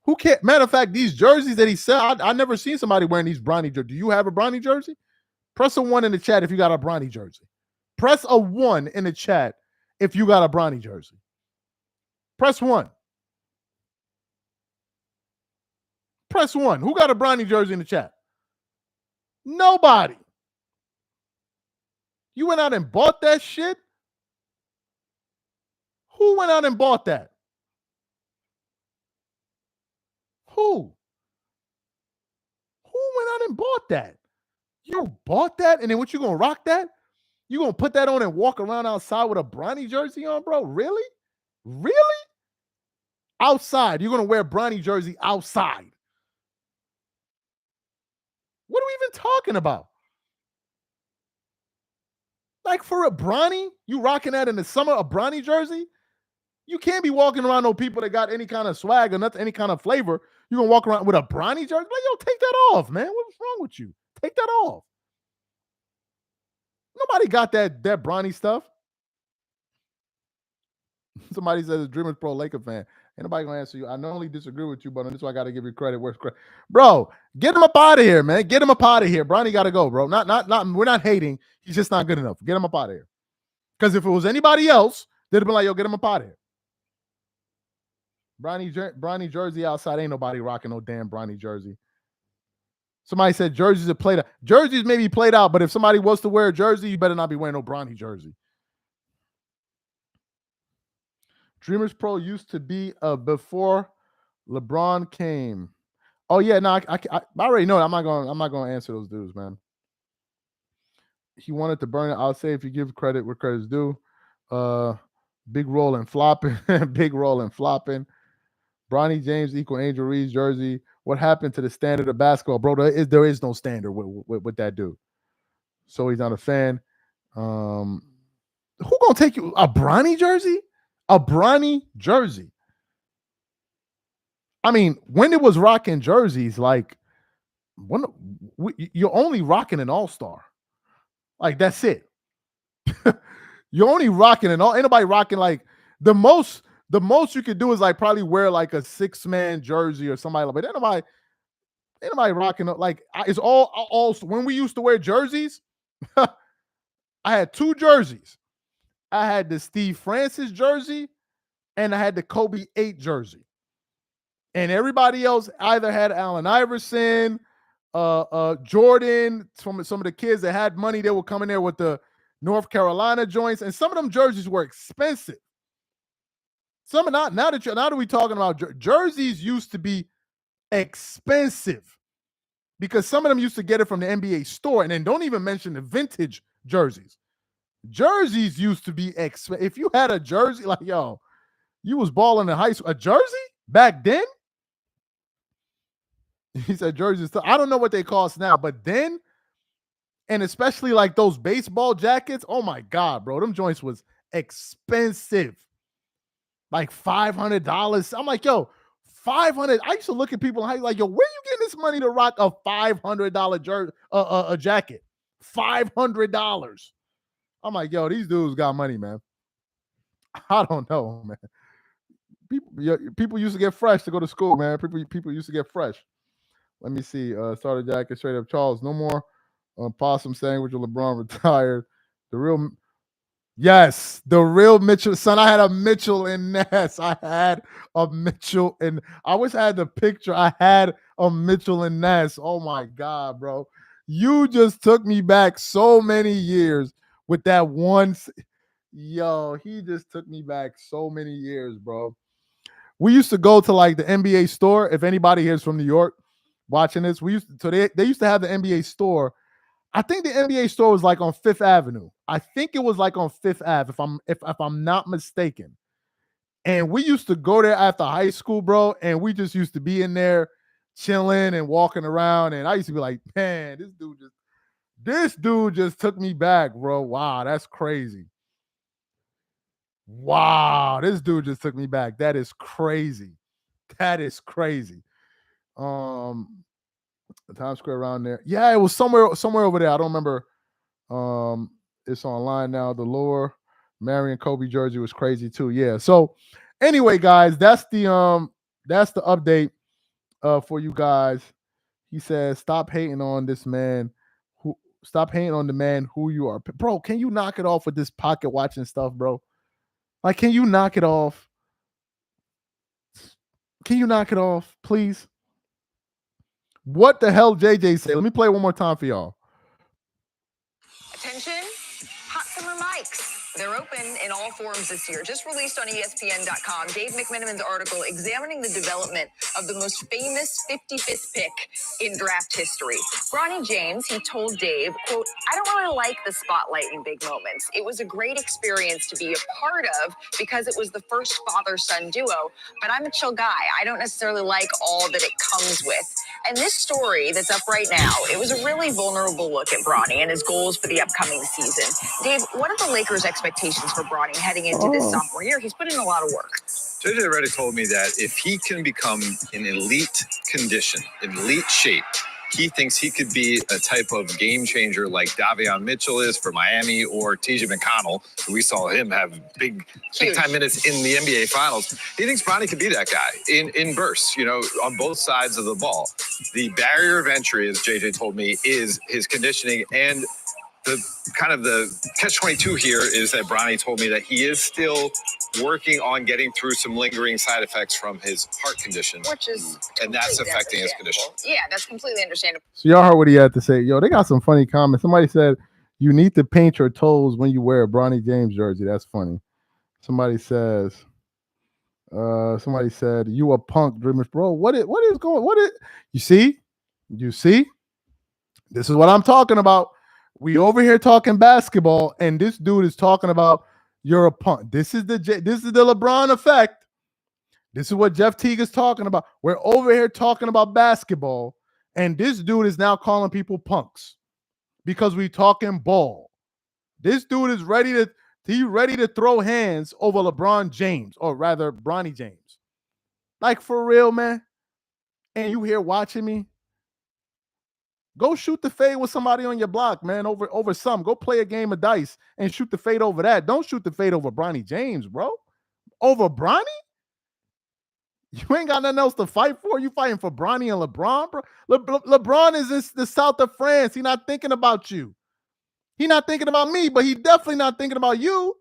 Speaker 1: Who cares? Matter of fact, these jerseys that he sell, I never seen somebody wearing these Bronny jerseys. Do you have a Bronny jersey? Press a 1 in the chat if you got a Bronny jersey. Press a 1 in the chat if you got a Bronny jersey. Press 1. Press 1. Who got a Bronny jersey in the chat? Nobody. You went out and bought that shit? Who went out and bought that? Who? Who went out and bought that? You bought that, and then what, you gonna rock that? You gonna put that on and walk around outside with a Bronny jersey on, bro? Really? Really? Outside. You're gonna wear a Bronny jersey outside. What are we even talking about? Like, for a Bronny? You rocking that in the summer, a Bronny jersey? You can't be walking around no people that got any kind of swag or nothing, any kind of flavor. You're gonna walk around with a Bronny jersey? Like, yo, take that off, man. What's wrong with you? Take that off. Nobody got that Bronny stuff. Somebody says Dreamers Pro Laker fan. Ain't nobody gonna answer you. I normally disagree with you, but on this one I gotta give you credit. Where's credit? Bro, get him up out of here, man. Get him up out of here. Bronny gotta go, bro. Not we're not hating. He's just not good enough. Get him up out of here. Because if it was anybody else, they'd have been like, yo, get him up out of here. Bronny jersey outside. Ain't nobody rocking no damn Bronny jersey. Somebody said jerseys are played out. Jerseys may be played out, but if somebody was to wear a jersey, you better not be wearing no Bronny jersey. Dreamers Pro used to be before LeBron came. Oh yeah, no, I already know. I'm not going to answer those dudes, man. He wanted to burn it. I'll say if you give credit where credit's due. Big roll and flopping. Big roll and flopping. Bronny James equal Angel Reed's jersey. What happened to the standard of basketball, bro? There is no standard with that dude. So he's not a fan. Who gonna take you a Bronny jersey? A Bronny jersey. I mean, when it was rocking jerseys, like you're only rocking an all-star. Like that's it. You're only rocking an all. Ain't nobody rocking like the most you could do is like probably wear like a 6-man jersey or somebody like that. Ain't nobody rocking up like it's all when we used to wear jerseys. I had 2 jerseys. I had the Steve Francis jersey and I had the Kobe 8 jersey. And everybody else either had Allen Iverson, Jordan, some of the kids that had money, they would come in there with the North Carolina joints, and some of them jerseys were expensive. Some now that we're talking about jerseys used to be expensive because some of them used to get it from the NBA store, and then don't even mention the vintage jerseys. Jerseys used to be expensive. If you had a jersey, like yo, you was balling in high school. A jersey back then? He said jerseys. I don't know what they cost now, but then, and especially like those baseball jackets. Oh my God, bro, them joints was expensive. Like $500. I'm like, yo, $500. I used to look at people like, yo, where you getting this money to rock a $500 jersey, a jacket? $500. I'm like, yo, these dudes got money, man. I don't know, man. People used to get fresh to go to school, man. People used to get fresh. Let me see. Starter jacket, straight up Charles. No more possum sandwich with LeBron retired. The real Mitchell. Son, I had a Mitchell and Ness. I wish I had the picture. I had a Mitchell and Ness. Oh my God, bro. You just took me back so many years with that one. Yo, he just took me back so many years, bro. We used to go to like the NBA store. If anybody here is from New York watching this, they used to have the NBA store. I think the NBA store was like on 5th Avenue. I think it was like on 5th Ave, if I'm not mistaken. And we used to go there after high school, bro, and we just used to be in there chilling and walking around. And I used to be like, man, this dude just took me back, bro. Wow, that's crazy. Wow, this dude just took me back. That is crazy. That is crazy. The Times Square around there. Yeah, it was somewhere over there. I don't remember. It's online now. The lower Marion Kobe jersey was crazy too. Yeah. So anyway, guys, that's the update for you guys. He says, stop hating on this man. Stop hating on the man who you are. Bro, can you knock it off with this pocket watching stuff, bro? Like, can you knock it off? Can you knock it off, please? What the hell JJ say? Let me play one more time for y'all.
Speaker 2: Attention, hot summer mics. They're open in all forms this year. Just released on ESPN.com, Dave McMenamin's article examining the development of the most famous 55th pick in draft history. Bronny James, he told Dave, quote, I don't really like the spotlight in big moments. It was a great experience to be a part of because it was the first father-son duo, but I'm a chill guy. I don't necessarily like all that it comes with. And this story that's up right now, it was a really vulnerable look at Bronny and his goals for the upcoming season. Dave, what are the Lakers' expectations for Bronny heading into this sophomore year? He's put in a lot of work.
Speaker 3: JJ Redick told me that if he can become in elite condition, in elite shape, he thinks he could be a type of game changer like Davion Mitchell is for Miami, or TJ McConnell. We saw him have big time minutes in the NBA Finals. He thinks Bronny could be that guy in bursts, on both sides of the ball. The barrier of entry, as JJ told me, is his conditioning, and the kind of the catch-22 here is that Bronny told me that he is still working on getting through some lingering side effects from his heart condition,
Speaker 2: Which is
Speaker 3: and that's affecting his condition.
Speaker 2: Yeah, that's completely understandable.
Speaker 1: So y'all heard what he had to say. Yo, they got some funny comments. Somebody said, you need to paint your toes when you wear a Bronny James jersey. That's funny. Somebody said, you a punk, Dreamers. Bro, what is you see? This is what I'm talking about. We over here talking basketball, and this dude is talking about you're a punk. This is the LeBron effect. This is what Jeff Teague is talking about. We're over here talking about basketball, and this dude is now calling people punks because we talking ball. This dude is ready to throw hands over LeBron James, or rather Bronny James. Like, for real, man. And you here watching me? Go shoot the fade with somebody on your block, man, over some. Go play a game of dice and shoot the fade over that. Don't shoot the fade over Bronny James, bro. Over Bronny? You ain't got nothing else to fight for. You fighting for Bronny and LeBron, bro. LeBron is in the south of France. He not thinking about you. He not thinking about me, but he definitely not thinking about you.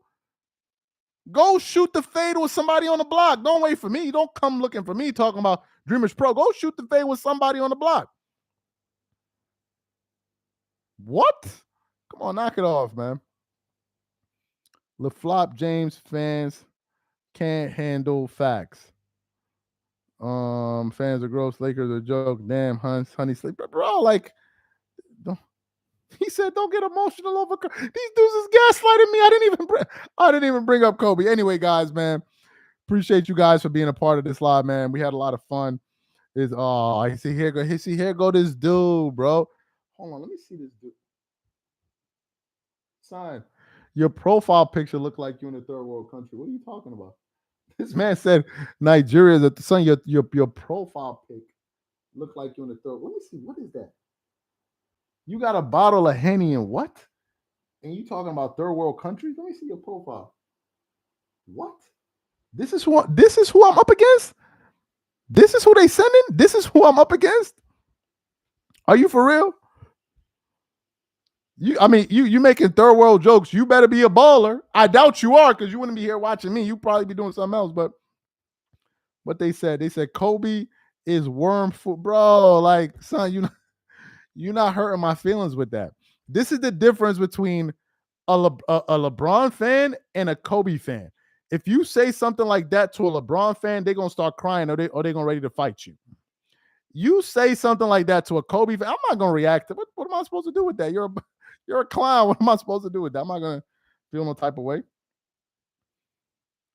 Speaker 1: Go shoot the fade with somebody on the block. Don't wait for me. Don't come looking for me talking about Dreamers Pro. Go shoot the fade with somebody on the block. What? Come on, knock it off, man. LeFlop James fans can't handle facts. Fans are gross. Lakers are a joke. Damn, honey sleep, bro. Like, he said, don't get emotional over. These dudes is gaslighting me. I didn't even bring up Kobe. Anyway, guys, man, appreciate you guys for being a part of this live, man. We had a lot of fun. I see here go this dude, bro. Hold on, let me see this dude. Sign. Your profile picture look like you're in a third world country. What are you talking about? This man said Nigeria is at the sun. Your profile pic look like you're in a third. Let me see. What is that? You got a bottle of Henny and what? And you talking about third world countries? Let me see your profile. What? This is who I'm up against? This is who they sending? This is who I'm up against? Are you for real? You making third world jokes. You better be a baller. I doubt you are, because you wouldn't be here watching me. You probably be doing something else. But what they said Kobe is worm food, bro. Like, son, you're not hurting my feelings with that. This is the difference between a LeBron fan and a Kobe fan. If you say something like that to a LeBron fan, they're gonna start crying, or they're gonna ready to fight you. You say something like that to a Kobe fan, I'm not gonna react to it. What am I supposed to do with that? You're a clown. What am I supposed to do with that? I'm not going to feel no type of way.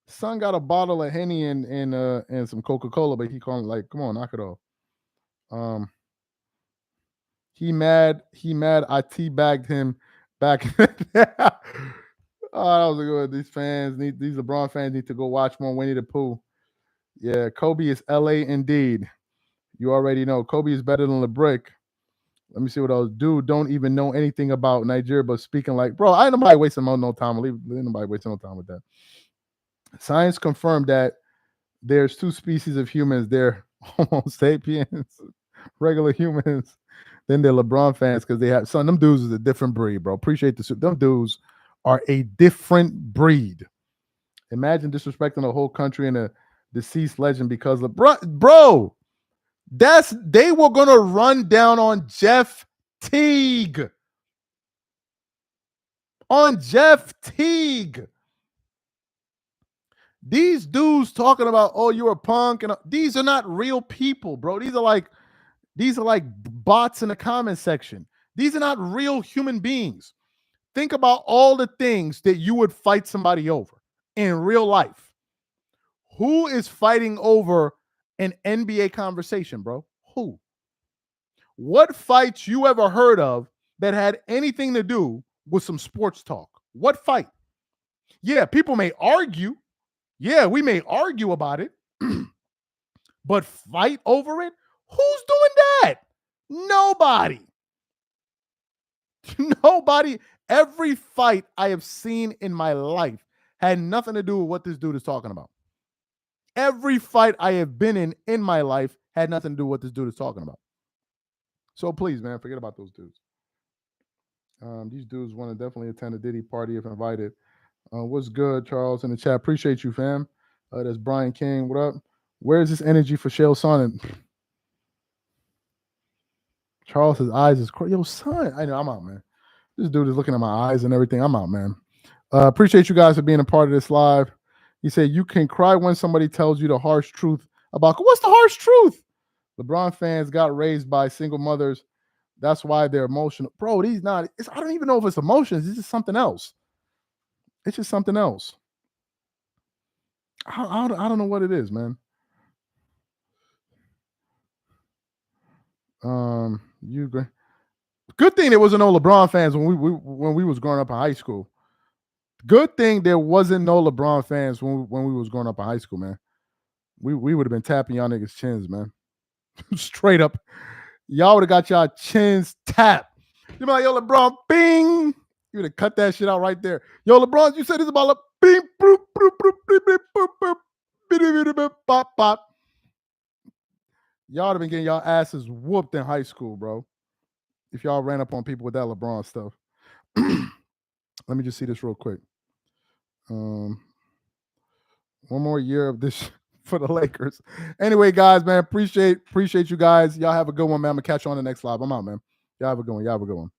Speaker 1: Son got a bottle of Henny and some Coca-Cola, but he calling like, come on, knock it off. He mad. I teabagged him back. Oh, that was a good one. These LeBron fans need to go watch more Winnie the Pooh. Yeah, Kobe is LA indeed. You already know. Kobe is better than LeBrick. Let me see what else. Dude, don't even know anything about Nigeria, but speaking like, bro, I ain't nobody wasting no time. Ain't nobody wasting no time with that. Science confirmed that there's two species of humans. They're Homo sapiens, regular humans. Then they're LeBron fans because they have them dudes is a different breed, bro. Appreciate the them dudes are a different breed. Imagine disrespecting a whole country and a deceased legend because LeBron, bro. They were gonna run down on Jeff Teague. These dudes talking about, oh, you're a punk, and these are not real people, bro. These are like bots in the comment section. These are not real human beings. Think about all the things that you would fight somebody over in real life. Who is fighting over an NBA conversation, bro? Who? What fights you ever heard of that had anything to do with some sports talk? What fight? Yeah, people may argue. Yeah, we may argue about it, but fight over it? Who's doing that? Nobody. Nobody. Every fight I have seen in my life had nothing to do with what this dude is talking about. Every fight I have been in my life had nothing to do with what this dude is talking about. So please, man, forget about those dudes. These dudes want to definitely attend a Diddy party if invited. What's good, Charles, in the chat? Appreciate you, fam. That's Brian King. What up? Where's this energy for Shale Son? Charles's eyes is crazy. Yo, son, I know I'm out, man. This dude is looking at my eyes and everything. I'm out, man. Appreciate you guys for being a part of this live. He said you can cry when somebody tells you the harsh truth about what's the harsh truth? LeBron fans got raised by single mothers. That's why they're emotional. Bro, these not. I don't even know if it's emotions. It's just something else. It's just something else. I don't know what it is, man. Good thing there wasn't no LeBron fans when we was growing up in high school. Good thing there wasn't no LeBron fans when we was growing up in high school, man. We would have been tapping y'all niggas' chins, man. Straight up. Y'all would have got y'all chins tapped. You know, like, yo, LeBron, bing. You would have cut that shit out right there. Yo, LeBron, you said this about bing, boop, boop, boop, boop, boop, boop, boop, boop, boop, pop, pop. Y'all would have been getting y'all asses whooped in high school, bro. If y'all ran up on people with that LeBron stuff. Let me just see this real quick. One more year of this for the Lakers. Anyway, guys, man, appreciate you guys. Y'all have a good one, man. I'm gonna catch you on the next live. I'm out, man. Y'all have a good one.